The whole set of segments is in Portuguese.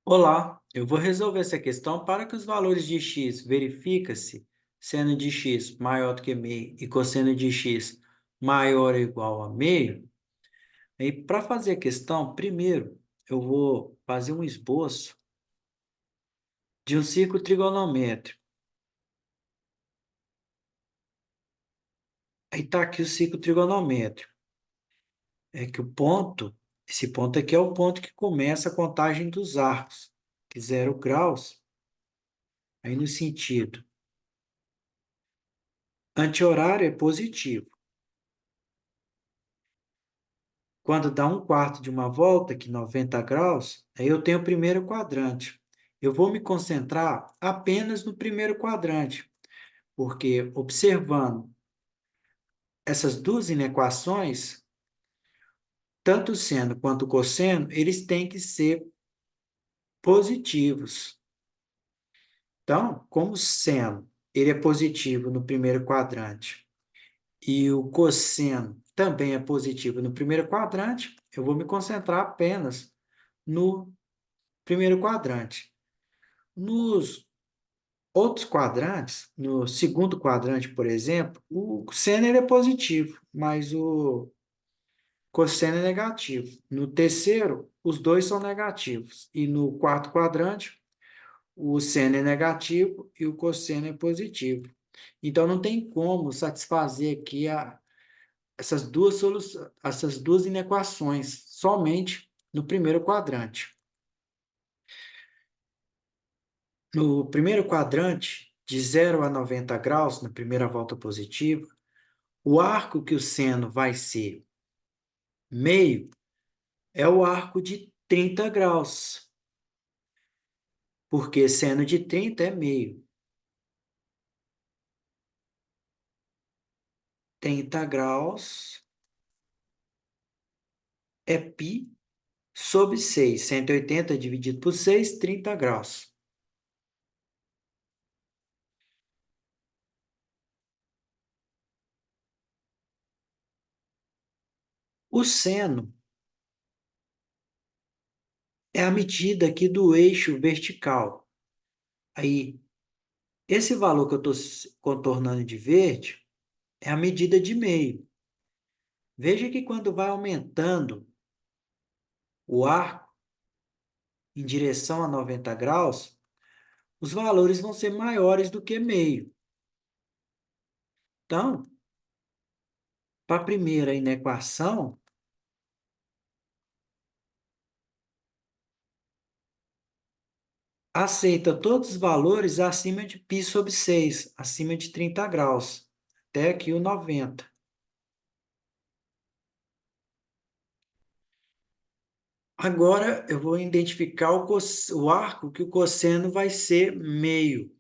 Olá, eu vou resolver essa questão para que os valores de x verifica-se seno de x maior do que meio e cosseno de x maior ou igual a meio. E para fazer a questão, primeiro eu vou fazer um esboço de um círculo trigonométrico. Aí está aqui o círculo trigonométrico. É que esse ponto aqui é o ponto que começa a contagem dos arcos, que 0 graus, aí no sentido anti-horário é positivo. Quando dá um quarto de uma volta, que 90 graus, aí eu tenho o primeiro quadrante. Eu vou me concentrar apenas no primeiro quadrante, porque observando essas duas inequações, tanto o seno quanto o cosseno, eles têm que ser positivos. Então, como o seno ele é positivo no primeiro quadrante e o cosseno também é positivo no primeiro quadrante, eu vou me concentrar apenas no primeiro quadrante. Nos outros quadrantes, no segundo quadrante, por exemplo, o seno ele é positivo, mas o cosseno é negativo. No terceiro, os dois são negativos. E no quarto quadrante, o seno é negativo e o cosseno é positivo. Então, não tem como satisfazer aqui essas duas inequações, somente no primeiro quadrante. No primeiro quadrante, de 0 a 90 graus, na primeira volta positiva, o arco que o seno vai ser meio é o arco de 30 graus, porque seno de 30 é meio. 30 graus é π sobre 6. 180 dividido por 6, 30 graus. O seno é a medida aqui do eixo vertical. Aí, esse valor que eu estou contornando de verde é a medida de meio. Veja que quando vai aumentando o arco em direção a 90 graus, os valores vão ser maiores do que meio. Então, para a primeira inequação, aceita todos os valores acima de π sobre 6, acima de 30 graus, até aqui o 90. Agora, eu vou identificar o arco que o cosseno vai ser meio.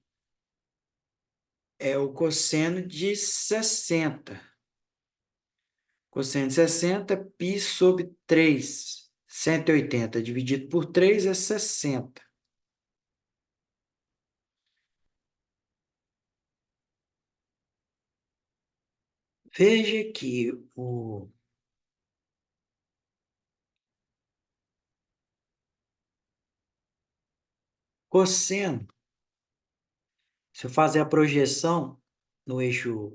É o cosseno de 60. Cosseno de 60 é π sobre 3. 180 dividido por 3 é 60. Veja que o cosseno, se eu fazer a projeção no eixo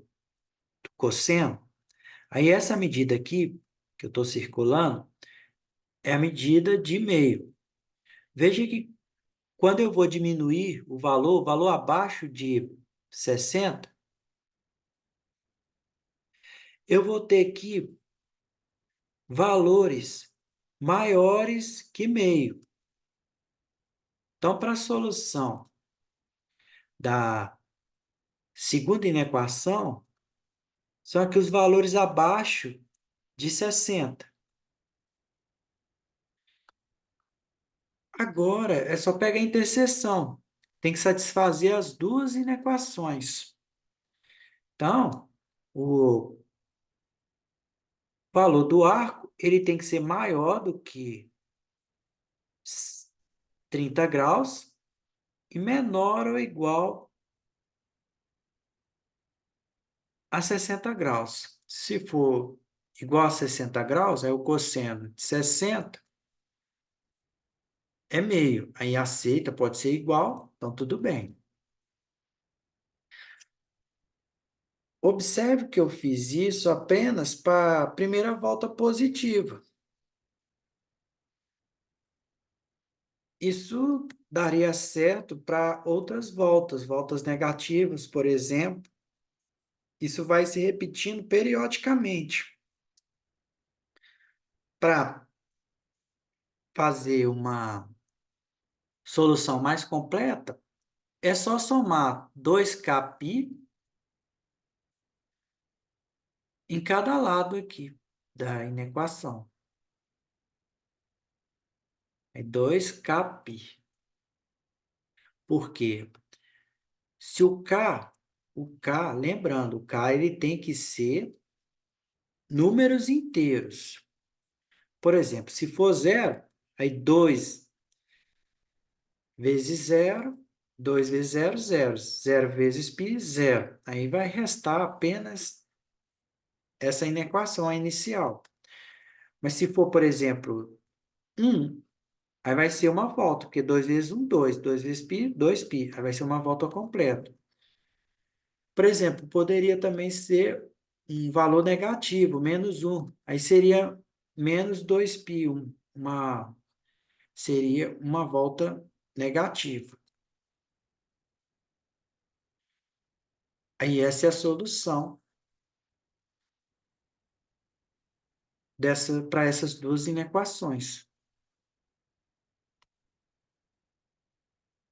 do cosseno, aí essa medida aqui, que eu estou circulando, é a medida de meio. Veja que quando eu vou diminuir o valor abaixo de 60, eu vou ter aqui valores maiores que meio. Então, para a solução da segunda inequação, são aqui os valores abaixo de 60. Agora, é só pegar a interseção. Tem que satisfazer as duas inequações. Então, o valor do arco ele tem que ser maior do que 30 graus e menor ou igual a 60 graus. Se for igual a 60 graus, é o cosseno de 60 é meio. Aí aceita, pode ser igual, então tudo bem. Observe que eu fiz isso apenas para a primeira volta positiva. Isso daria certo para outras voltas, voltas negativas, por exemplo. Isso vai se repetindo periodicamente. Para fazer uma solução mais completa, é só somar 2kπ em cada lado aqui da inequação. É 2kπ. Por quê? Se o K, lembrando, o K ele tem que ser números inteiros. Por exemplo, se for zero, aí 2 vezes zero, 2 vezes zero, zero. Zero vezes π, zero. Aí vai restar apenas essa inequação inicial. Mas se for, por exemplo, 1, aí vai ser uma volta, porque 2 vezes 1, 2. 2 vezes π, 2π. Aí vai ser uma volta completa. Por exemplo, poderia também ser um valor negativo, menos 1. Aí seria menos 2π, seria uma volta negativa. Aí essa é a solução para essas duas inequações.